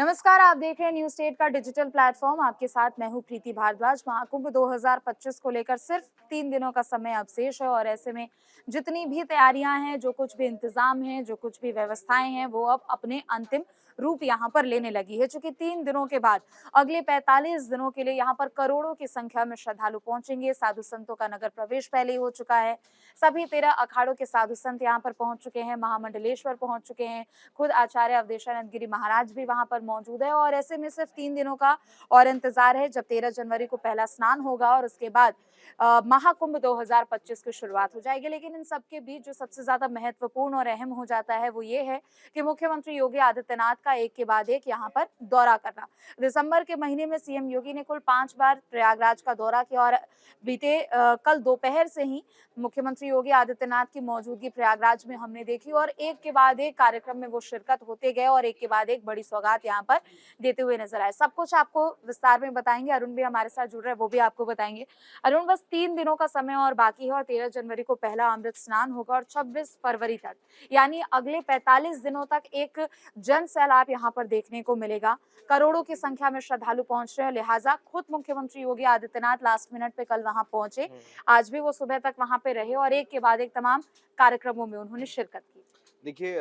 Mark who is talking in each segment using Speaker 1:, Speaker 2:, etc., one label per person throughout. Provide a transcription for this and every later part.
Speaker 1: नमस्कार, आप देख रहे हैं न्यूज स्टेट का डिजिटल प्लेटफॉर्म। आपके साथ मैं हूं प्रीति भारद्वाज। महाकुंभ 2025 को लेकर सिर्फ 3 दिनों का समय अब शेष है और ऐसे में जितनी भी तैयारियां हैं, जो कुछ भी इंतजाम हैं, जो कुछ भी व्यवस्थाएं हैं, वो अब अपने अंतिम रूप यहाँ पर लेने लगी है। चूंकि 3 दिनों के बाद अगले 45 दिनों के लिए यहाँ पर करोड़ों की संख्या में श्रद्धालु पहुंचेंगे। साधु संतों का नगर प्रवेश पहले ही हो चुका है। सभी 13 अखाड़ों के साधु संत यहाँ पर पहुंच चुके हैं, महामंडलेश्वर पहुंच चुके हैं, खुद आचार्य अवधेशानंद गिरी महाराज भी वहां पर मौजूद है। और ऐसे में सिर्फ 3 दिनों का और इंतजार है, जब 13 जनवरी को पहला स्नान होगा और उसके बाद महाकुंभ 2025 की शुरुआत हो जाएगी। लेकिन इन सबके बीच जो सबसे ज्यादा महत्वपूर्ण और अहम हो जाता है वो ये है कि मुख्यमंत्री योगी आदित्यनाथ का एक के बाद एक यहाँ पर दौरा करना। दिसंबर के महीने में सीएम योगी ने कुल 5 बार प्रयागराज का दौरा किया और बीते कल दोपहर से ही मुख्यमंत्री योगी आदित्यनाथ की मौजूदगी प्रयागराज में हमने देखी और एक के बाद एक कार्यक्रम में वो शिरकत होते गए और एक के बाद एक बड़ी सौगात यहाँ पर देते हुए नजर आए। सब कुछ आपको विस्तार में बताएंगे, अरुण भी हमारे साथ जुड़ रहे हैं, वो भी आपको बताएंगे। अरुण, बस 3 दिनों का समय और बाकी है और 13 जनवरी को पहला अमृत स्नान होगा और 26 फरवरी तक यानी अगले 45 दिनों तक एक जन सैलाब यहाँ पर देखने को मिलेगा। करोड़ों की संख्या में श्रद्धालु पहुंच रहे हैं, लिहाजा खुद मुख्यमंत्री योगी आदित्यनाथ लास्ट मिनट पे कल वहां पहुंचे। आज भी वो सुबह तक वहां पे रहे और एक के बाद एक तमाम कार्यक्रमों में उन्होंने शिरकत की।
Speaker 2: देखिए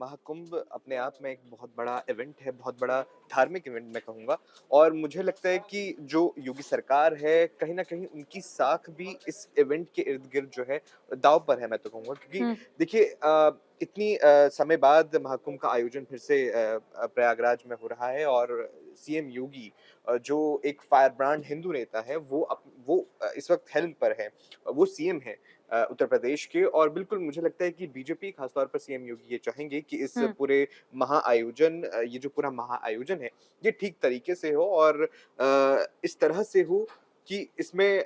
Speaker 2: महाकुंभ अपने आप में एक बहुत बड़ा इवेंट है, बहुत बड़ा धार्मिक इवेंट मैं कहूँगा। और मुझे लगता है कि जो योगी सरकार है, कहीं न कहीं उनकी साख भी इस इवेंट के इर्द-गिर्द जो है दाँव पर है, मैं तो कहूँगा। क्योंकि
Speaker 1: हम्म।
Speaker 2: देखिए इतनी समय बाद महाकुंभ का आयोजन फिर से प्रयागराज में हो रहा है और सीएम योगी जो एक फायर ब्रांड हिंदू नेता है, वो इस वक़्त हेल्म पर है। वो सीएम हैं उत्तर प्रदेश के। और बिल्कुल मुझे लगता है कि बीजेपी खासतौर पर सीएम योगी ये चाहेंगे कि इस
Speaker 1: हम्म।
Speaker 2: पूरे महाआयोजन ये जो पूरा महाआयोजन है, ये ठीक तरीके से हो और इस तरह से हो कि इसमें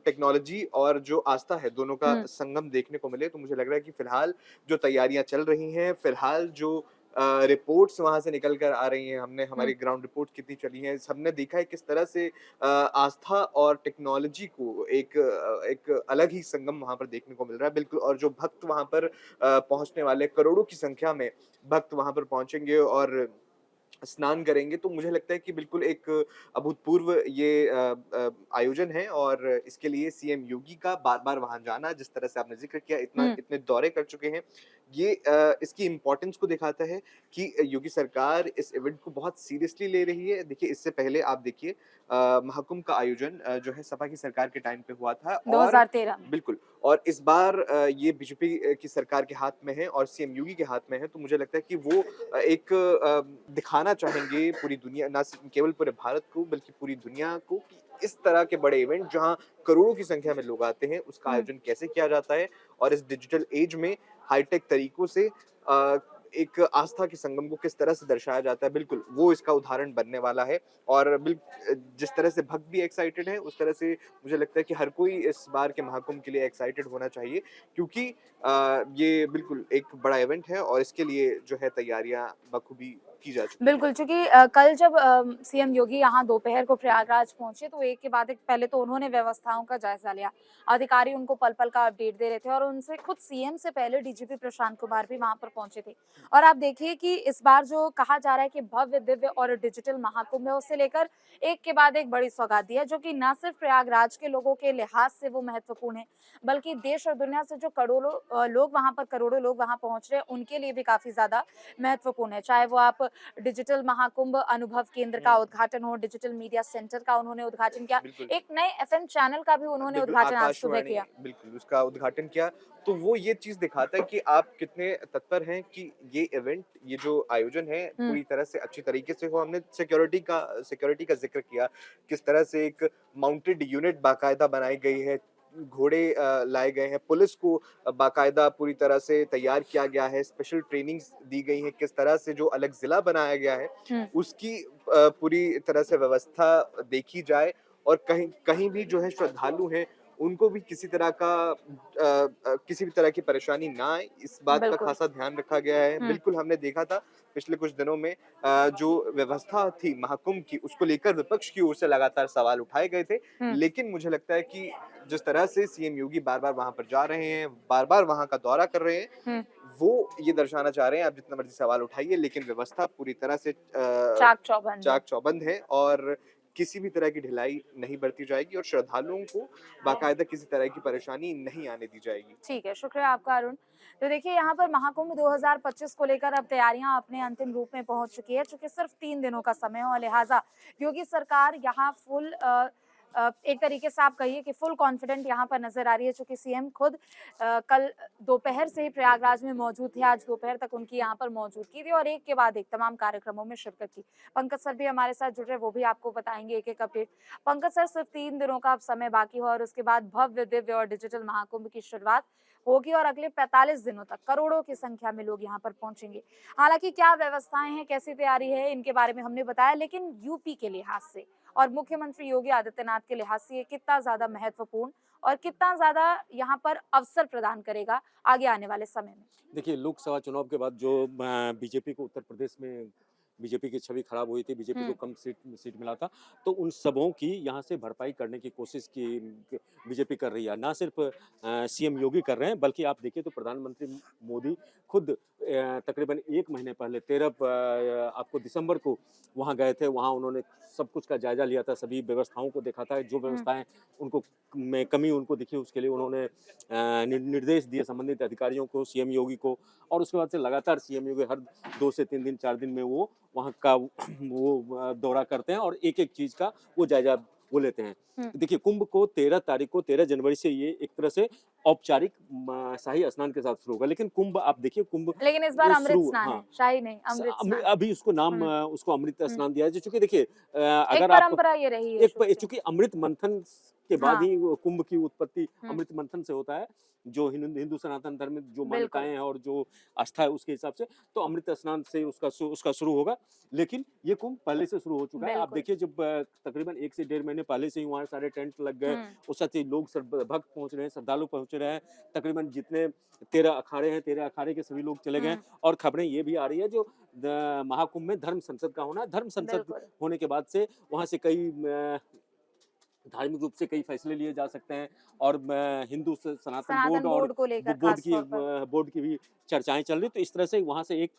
Speaker 2: टेक्नोलॉजी और जो आस्था है, दोनों का
Speaker 1: हम्म।
Speaker 2: संगम देखने को मिले। तो मुझे लग रहा है कि फिलहाल जो तैयारियां चल रही हैं, फिलहाल जो रिपोर्ट्स वहां से निकल कर आ रही हैं, हमने
Speaker 1: हम्म।
Speaker 2: हमारी ग्राउंड रिपोर्ट कितनी चली हैं, हमने देखा है किस तरह से आस्था और टेक्नोलॉजी को एक अलग ही संगम वहाँ पर देखने को मिल रहा है। बिल्कुल। और जो भक्त वहाँ पर पहुँचने वाले करोड़ों की संख्या में भक्त वहाँ पर पहुँचेंगे और स्नान करेंगे, तो मुझे लगता है कि बिल्कुल एक अभूतपूर्व ये आयोजन है। और इसके लिए सीएम योगी का बार-बार वहाँ जाना, जिस तरह से आपने ज़िक्र किया,
Speaker 1: हम्म।
Speaker 2: इतने दौरे कर चुके हैं, ये इसकी इम्पोर्टेंस को दिखाता है कि योगी सरकार इस इवेंट को बहुत सीरियसली ले रही है। देखिए, इससे पहले आप देखिए महाकुंभ का आयोजन जो है सपा की सरकार के टाइम पे हुआ था। और
Speaker 1: 2013 में।
Speaker 2: बिल्कुल। और इस बार ये बीजेपी की सरकार के हाथ में है और सीएम योगी के हाथ में है। तो मुझे लगता है कि वो एक दिखाना चाहेंगे पूरी दुनिया, ना सिर्फ केवल पूरे भारत को बल्कि पूरी दुनिया को, कि इस तरह के बड़े इवेंट जहां करोड़ों की संख्या में लोग आते हैं, उसका
Speaker 1: हम्म।
Speaker 2: आयोजन कैसे किया जाता है। और इस डिजिटल एज में हाईटेक तरीकों से एक आस्था के संगम को किस तरह से दर्शाया जाता है, बिल्कुल वो इसका उदाहरण बनने वाला है। और जिस तरह से भक्त भी एक्साइटेड है, उस तरह से मुझे लगता है कि हर कोई इस बार के महाकुंभ के लिए एक्साइटेड होना चाहिए। क्योंकि ये बिल्कुल एक बड़ा इवेंट है और इसके लिए जो है तैयारियां बखूबी की जा चुकी हैं।
Speaker 1: बिल्कुल, चूँकि कल जब सीएम योगी यहाँ दोपहर को प्रयागराज पहुँचे तो एक के बाद एक पहले तो उन्होंने व्यवस्थाओं का जायज़ा लिया। अधिकारी उनको पल-पल का अपडेट दे रहे थे और उनसे खुद सीएम से पहले डीजीपी प्रशांत कुमार भी वहाँ पर पहुँचे थे। और आप देखिए कि इस बार जो कहा जा रहा है कि भव्य, दिव्य और डिजिटल महाकुंभ है, उससे लेकर एक के बाद एक बड़ी सौगात दी है, जो कि ना सिर्फ प्रयागराज के लोगों के लिहाज से वो महत्वपूर्ण है, बल्कि देश और दुनिया से जो लोग वहाँ पर करोड़ों लोग वहाँ पहुँच रहे हैं, उनके लिए भी काफ़ी ज़्यादा महत्वपूर्ण है। चाहे वो आप डिजिटल महाकुंभ अनुभव केंद्र का
Speaker 2: हुँ,
Speaker 1: उद्घाटन हो, डिजिटल मीडिया सेंटर का उन्होंने उद्घाटन किया,
Speaker 2: बिल्कुल।
Speaker 1: एक नए एफएम चैनल का भी उन्होंने
Speaker 2: बिल्कुल,
Speaker 1: उद्घाटन आज सुबह
Speaker 2: आकाशवाणी,
Speaker 1: किया।
Speaker 2: बिल्कुल, उसका उद्घाटन किया। तो वो ये चीज़ दिखाता है कि आप कितने तत्पर हैं कि ये इवेंट, ये जो आयोजन है,
Speaker 1: हुँ।
Speaker 2: पूरी तरह से अच्छी तरीके से हो। हमने सिक्योरिटी का ज़िक्र किया, किस तरह से एक माउंटेड यूनिट बाकायदा बनाई गई है, घोड़े लाए गए हैं, पुलिस को बाकायदा पूरी तरह से तैयार किया गया है, स्पेशल ट्रेनिंग्स दी गई हैं, किस तरह से जो अलग ज़िला बनाया गया है,
Speaker 1: हुँ।
Speaker 2: उसकी पूरी तरह से व्यवस्था देखी जाए। और कहीं कहीं भी जो है श्रद्धालु हैं, उनको भी किसी भी तरह की परेशानी ना आए, इस बात का
Speaker 1: बिल्कुल।
Speaker 2: ख़ासा ध्यान रखा गया है।
Speaker 1: हुँ।
Speaker 2: बिल्कुल, हमने देखा था पिछले कुछ दिनों में जो व्यवस्था थी महाकुंभ की, उसको लेकर विपक्ष की ओर से लगातार सवाल उठाए गए थे।
Speaker 1: हुँ,
Speaker 2: लेकिन मुझे लगता है कि जिस तरह से सीएम योगी बार-बार वहाँ पर जा रहे हैं, बार-बार वहाँ का दौरा कर रहे हैं,
Speaker 1: हुँ,
Speaker 2: वो ये दर्शाना चाह रहे हैं आप जितना मर्ज़ी सवाल उठाइए लेकिन व्यवस्था पूरी तरह से
Speaker 1: चाक-चौबंद है।
Speaker 2: चाक-चौबंद है और किसी भी तरह की ढिलाई नहीं बरती जाएगी और श्रद्धालुओं को बाकायदा किसी तरह की परेशानी नहीं आने दी जाएगी।
Speaker 1: ठीक है, शुक्रिया आपका अरुण। तो देखिए यहाँ पर महाकुंभ 2025 को लेकर अब तैयारियां अपने अंतिम रूप में पहुंच चुकी है, चूँकि सिर्फ 3 दिनों का समय है और लिहाजा योगी सरकार यहाँ फुल एक तरीके से आप कहिए कि फुल कॉन्फिडेंट यहाँ पर नज़र आ रही है, चूँकि सीएम खुद कल दोपहर से ही प्रयागराज में मौजूद थे, आज दोपहर तक उनकी यहाँ पर मौजूदगी थी और एक के बाद एक तमाम कार्यक्रमों में शिरकत की। पंकज सर भी हमारे साथ जुड़ रहे हैं, वो भी आपको बताएँगे एक-एक अपडेट। पंकज सर, सिर्फ 3 दिनों का अब समय बाकी है और उसके बाद भव्य, दिव्य और डिजिटल महाकुंभ की शुरुआत होगी और अगले 45 दिनों तक करोड़ों की संख्या में लोग यहाँ पर पहुंचेंगे। हालांकि क्या व्यवस्थाएं हैं, कैसी तैयारी है, इनके बारे में हमने बताया, लेकिन यूपी के लिहाज से और मुख्यमंत्री योगी आदित्यनाथ के लिहाज से ये कितना ज्यादा महत्वपूर्ण और कितना ज्यादा यहाँ पर अवसर प्रदान करेगा आगे आने वाले समय में?
Speaker 3: देखिए, लोकसभा चुनाव के बाद जो बीजेपी को उत्तर प्रदेश में बीजेपी की छवि खराब हुई थी, बीजेपी को
Speaker 1: हम्म,
Speaker 3: कम सीट मिला था, तो उन सबों की यहाँ से भरपाई करने की कोशिश की बीजेपी कर रही है। ना सिर्फ सीएम योगी कर रहे हैं, बल्कि आप देखिए तो प्रधानमंत्री मोदी खुद तकरीबन 1 महीने पहले 13 आपको दिसंबर को वहाँ गए थे। वहाँ उन्होंने सब कुछ का जायजा लिया था, सभी व्यवस्थाओं को देखा था। जो
Speaker 1: हम्म,
Speaker 3: व्यवस्थाएं उनको में कमी उनको दिखी, उसके लिए उन्होंने निर्देश दिए संबंधित अधिकारियों को, सीएम योगी को, और उसके बाद से लगातार सीएम योगी हर 2 से 3 दिन, 4 दिन में वो वहाँ का वो दौरा करते हैं और एक-एक चीज़ का वो जायज़ा वो लेते हैं।
Speaker 1: हम्म।
Speaker 3: देखिए, कुंभ को 13 तारीख को 13 जनवरी से ये एक तरह से औपचारिक शाही स्नान के साथ शुरू होगा। लेकिन कुंभ आप देखिए, कुंभ
Speaker 1: लेकिन इस बार अमृत
Speaker 3: शुरू,
Speaker 1: स्नान
Speaker 3: हाँ,
Speaker 1: है, शाही नहीं, अमृत स्नान।
Speaker 3: अभी उसको नाम
Speaker 1: हम्म,
Speaker 3: उसको अमृत
Speaker 1: हम्म।
Speaker 3: स्नान दिया है। चूँकि देखिए,
Speaker 1: एक
Speaker 3: अगर आप
Speaker 1: परंपरा ये रही है शुरू से।
Speaker 3: चूँकि अमृत मंथन के बाद
Speaker 1: हाँ।
Speaker 3: ही वो कुंभ की उत्पत्ति
Speaker 1: हम्म,
Speaker 3: अमृत मंथन से होता है। जो हिंदू सनातन धर्म में जो
Speaker 1: बिल्कुल।
Speaker 3: मान्यताएँ हैं और जो आस्था है उसके हिसाब से, तो अमृत स्नान से उसका शुरू होगा। लेकिन ये कुंभ पहले से शुरू हो चुका है। आप
Speaker 1: बिल्कुल।
Speaker 3: देखिए, जब तकरीबन 1 से डेढ़ महीने पहले से ही वहाँ सारे टेंट लग गए।
Speaker 1: हम्म,
Speaker 3: उस साथ ही लोग भक्त पहुँच रहे हैं, श्रद्धालु पहुँच रहे हैं। तकरीबन जितने 13 अखाड़े हैं, 13 अखाड़े के सभी लोग चले गए हैं।
Speaker 1: हम्म,
Speaker 3: और खबरें ये भी आ रही है, जो महाकुंभ में धर्म संसद का होना है। धर्म संसद
Speaker 1: बिल्कुल।
Speaker 3: होने के बाद से वहाँ से कई धार्मिक रूप से कई फैसले लिए जा सकते हैं और हिंदू सनातन बोर्ड
Speaker 1: सनातन
Speaker 3: और
Speaker 1: बोर्ड को लेकर
Speaker 3: बोर्ड
Speaker 1: खास
Speaker 3: की
Speaker 1: तौर पर।
Speaker 3: बोर्ड की भी चर्चाएं चल रही। तो इस तरह से वहाँ से एक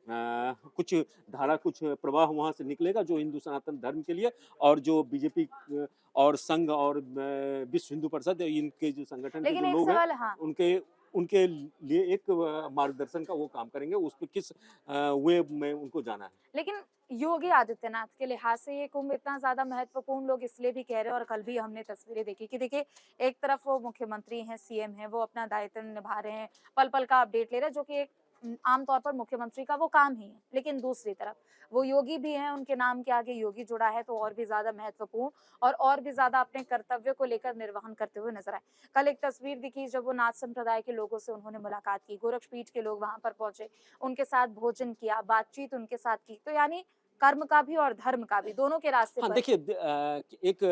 Speaker 3: कुछ धारा, कुछ प्रवाह वहाँ से निकलेगा जो हिंदू सनातन धर्म के लिए, और जो बीजेपी और संघ और विश्व हिंदू परिषद, इनके जो संगठन के
Speaker 1: लेकिन
Speaker 3: जो
Speaker 1: एक
Speaker 3: लोग हैं,
Speaker 1: सवाल, हाँ,
Speaker 3: उनके उनके लिए एक मार्गदर्शन का वो काम करेंगे। उस पे किस वे में उनको जाना है।
Speaker 1: लेकिन योगी आदित्यनाथ के लिहाज से ये कुंभ इतना ज्यादा महत्वपूर्ण लोग इसलिए भी कह रहे हैं और कल भी हमने तस्वीरें देखी कि देखिए, एक तरफ वो मुख्यमंत्री हैं, सीएम हैं, वो अपना दायित्व निभा रहे हैं, पल पल का अपडेट ले रहे हैं, जो कि एक आमतौर पर मुख्यमंत्री का वो काम ही है। लेकिन दूसरी तरफ वो योगी भी हैं, उनके नाम के आगे योगी जुड़ा है, तो और भी ज्यादा महत्वपूर्ण और भी ज्यादा अपने कर्तव्य को लेकर निर्वहन करते हुए नजर आए। कल एक तस्वीर दिखी जब वो नाथ संप्रदाय के लोगों से उन्होंने मुलाकात की, गोरक्षपीठ के लोग वहां पर पहुंचे, उनके साथ भोजन किया, बातचीत उनके साथ की, तो यानी कर्म का भी और धर्म का भी, दोनों के रास्ते
Speaker 3: हाँ,
Speaker 1: पर।
Speaker 3: देखिए, एक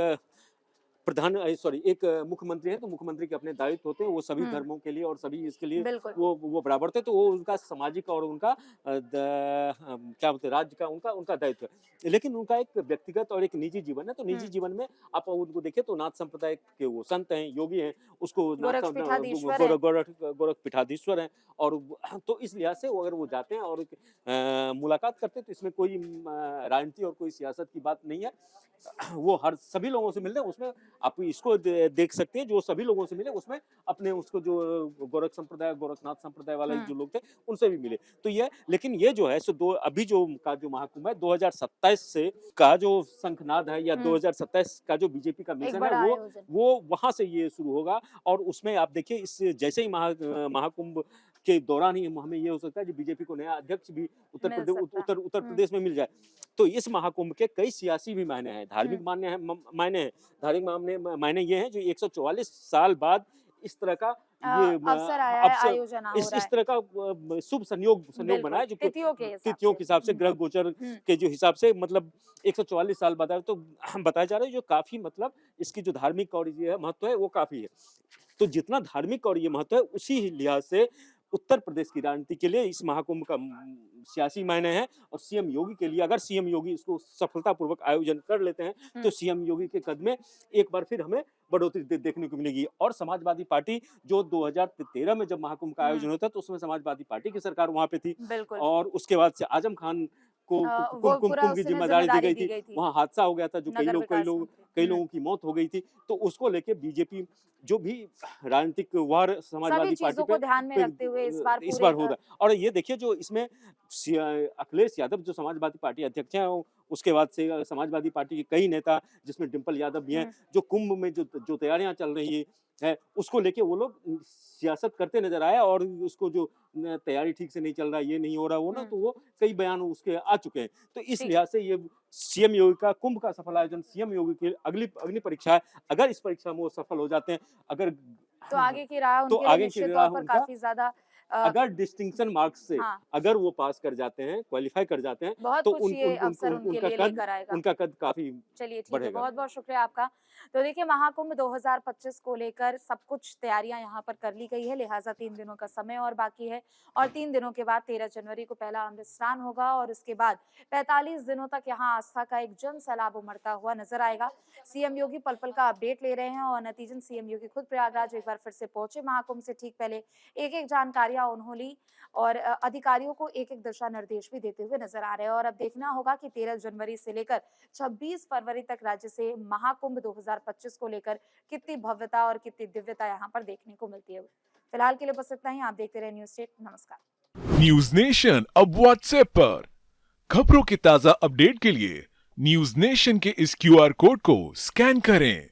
Speaker 3: मुख्यमंत्री है, तो मुख्यमंत्री के अपने दायित्व होते हैं। वो सभी
Speaker 1: हुँ,
Speaker 3: धर्मों के लिए और सभी इसके लिए
Speaker 1: बिल्कुल।
Speaker 3: वो बराबर थे। तो वो उनका सामाजिक और उनका क्या बोलते हैं, राज्य का उनका उनका दायित्व है। लेकिन उनका एक व्यक्तिगत और एक निजी जीवन है। तो निजी
Speaker 1: हुँ,
Speaker 3: जीवन में आप उनको देखिए तो नाथ संप्रदाय के वो संत हैं, योगी हैं, उसको
Speaker 1: गोरक्षपीठाधीश्वर हैं।
Speaker 3: गोरख पीठाधीश्वर हैं। और तो इस लिहाज से वो अगर वो जाते हैं और मुलाकात करते हैं, तो इसमें कोई राजनीति और कोई सियासत की बात नहीं है। वो हर सभी लोगों से मिलते हैं। उसमें आप इसको देख सकते हैं, जो सभी लोगों से मिले उसमें अपने उसको जो गोरखनाथ संप्रदाय वाले
Speaker 1: हुँ,
Speaker 3: जो लोग थे उनसे भी मिले। तो ये, लेकिन ये जो है सो दो अभी जो का जो महाकुंभ है 2027 से का जो शंखनाद है, या
Speaker 1: हुँ,
Speaker 3: 2027 का जो बीजेपी का
Speaker 1: एक
Speaker 3: मिशन है,
Speaker 1: बड़ा
Speaker 3: वो
Speaker 1: आयोजन।
Speaker 3: वहां से ये शुरू होगा। और उसमें आप देखिए, इस जैसे ही महाकुंभ के दौरान ही हमें ये हो सकता है कि बीजेपी को नया अध्यक्ष भी
Speaker 1: मिल सकता है।
Speaker 3: उत्तर
Speaker 1: हुँ,
Speaker 3: प्रदेश में मिल जाए। तो इस महाकुंभ के कई सियासी भी मायने हैं,
Speaker 1: हुँ,
Speaker 3: धार्मिक मायने हैं। धार्मिक मायने ये हैं, जो 144 साल बाद इस तरह का ये
Speaker 1: अवसर आया है,
Speaker 3: अवसर,
Speaker 1: आयोजन हो रहा
Speaker 3: इस
Speaker 1: है।
Speaker 3: तरह का शुभ संयोग बना
Speaker 1: बिल्कुल,
Speaker 3: है, जो
Speaker 1: तिथियों के हिसाब
Speaker 3: तिथियों
Speaker 1: से।
Speaker 3: के हिसाब से,
Speaker 1: हुँ,
Speaker 3: ग्रह गोचर
Speaker 1: हुँ,
Speaker 3: के जो हिसाब से, मतलब 144 साल बताया, तो बताया जा रहा है, जो काफी मतलब इसकी जो धार्मिक और ये महत्व है वो काफी है। तो जितना धार्मिक और ये महत्व है, उसी लिहाज से उत्तर प्रदेश की राजनीति के लिए इस महाकुंभ का सियासी मायने है और सीएम योगी के लिए अगर सीएम योगी इसको सफलतापूर्वक आयोजन कर लेते हैं तो सीएम योगी के कद में एक बार फिर हमें बढ़ोतरी देखने को मिलेगी। और समाजवादी पार्टी जो 2013 में जब महाकुंभ का आयोजन होता तो उसमें समाजवादी पार्टी की सरकार वहां पे थी
Speaker 1: बिल्कुल
Speaker 3: और उसके बाद से आजम खान को
Speaker 1: वो पूरा
Speaker 3: कुंभ की
Speaker 1: उसी में
Speaker 3: जिम्मेदारी दी
Speaker 1: जिम्मेदारी
Speaker 3: गई थी। वहां हादसा हो गया था जो
Speaker 1: नगर विकास मंत्री।
Speaker 3: कई लोगों की मौत हो गई थी। तो उसको लेके बीजेपी जो भी राजनीतिक वार
Speaker 1: सभी
Speaker 3: समाजवादी पार्टी
Speaker 1: चीजों को ध्यान में रखते हुए इस बार
Speaker 3: इस
Speaker 1: पूरे
Speaker 3: बार होगा। और ये देखिए जो इसमें अखिलेश यादव जो समाजवादी पार्टी अध्यक्ष हैं उसके बाद से समाजवादी पार्टी के कई नेता जिसमें डिम्पल यादव भी हैं जो कुंभ में जो तैयारियां चल रही है उसको लेके वो लोग सियासत करते नजर आए और उसको जो तैयारी ठीक से नहीं चल रहा ये नहीं हो रहा वो ना तो वो कई बयान उसके आ चुके हैं। तो इस लिहाज से ये सीएम योगी का कुंभ का सफल आयोजन सीएम योगी की अग्नि परीक्षा है। अगर इस परीक्षा में वो सफल हो जाते हैं अगर
Speaker 1: तो आगे की राह
Speaker 3: तो
Speaker 1: उनके लिए
Speaker 3: आगे की
Speaker 1: निश्चित
Speaker 3: राह
Speaker 1: तौर पर
Speaker 3: उनका
Speaker 1: काफी ज्यादा
Speaker 3: अगर डिस्टिंक्शन मार्क्स से
Speaker 1: हाँ।
Speaker 3: अगर वो पास कर जाते हैं क्वालिफाई कर जाते हैं
Speaker 1: बहुत
Speaker 3: तो
Speaker 1: कुछ ये अवसर उनके लिए लेकर आएगा।
Speaker 3: उनका कद काफी
Speaker 1: चलिए ठीक है,
Speaker 3: बढ़ेगा।
Speaker 1: बहुत बहुत शुक्रिया आपका। तो देखिए महाकुंभ 2025 को लेकर सब कुछ तैयारियां यहाँ पर कर ली गई है, लिहाजा 3 दिनों का समय और बाकी है और 3 दिनों के बाद 13 जनवरी को पहला अमृत स्नान होगा और उसके बाद 45 दिनों तक यहाँ आस्था का एक जन सैलाब उमड़ता हुआ नजर आएगा। सीएम योगी पल पल का अपडेट ले रहे हैं और नतीजन सीएम योगी खुद प्रयागराज एक बार फिर से पहुंचे। महाकुंभ से ठीक पहले एक एक जानकारियां उन्होंने ली और अधिकारियों को एक एक दिशा निर्देश भी देते हुए नजर आ रहे हैं और अब देखना होगा कि 13 जनवरी से लेकर 26 फरवरी तक राज्य से महाकुंभ 2025 को लेकर कितनी भव्यता और कितनी दिव्यता यहाँ पर देखने को मिलती है। फिलहाल के लिए बस इतना ही। आप देखते रहे न्यूज़ स्टेट। नमस्कार।
Speaker 4: न्यूज नेशन अब व्हाट्सएप पर खबरों के ताजा अपडेट के लिए न्यूज नेशन के इस क्यूआर कोड को स्कैन करें।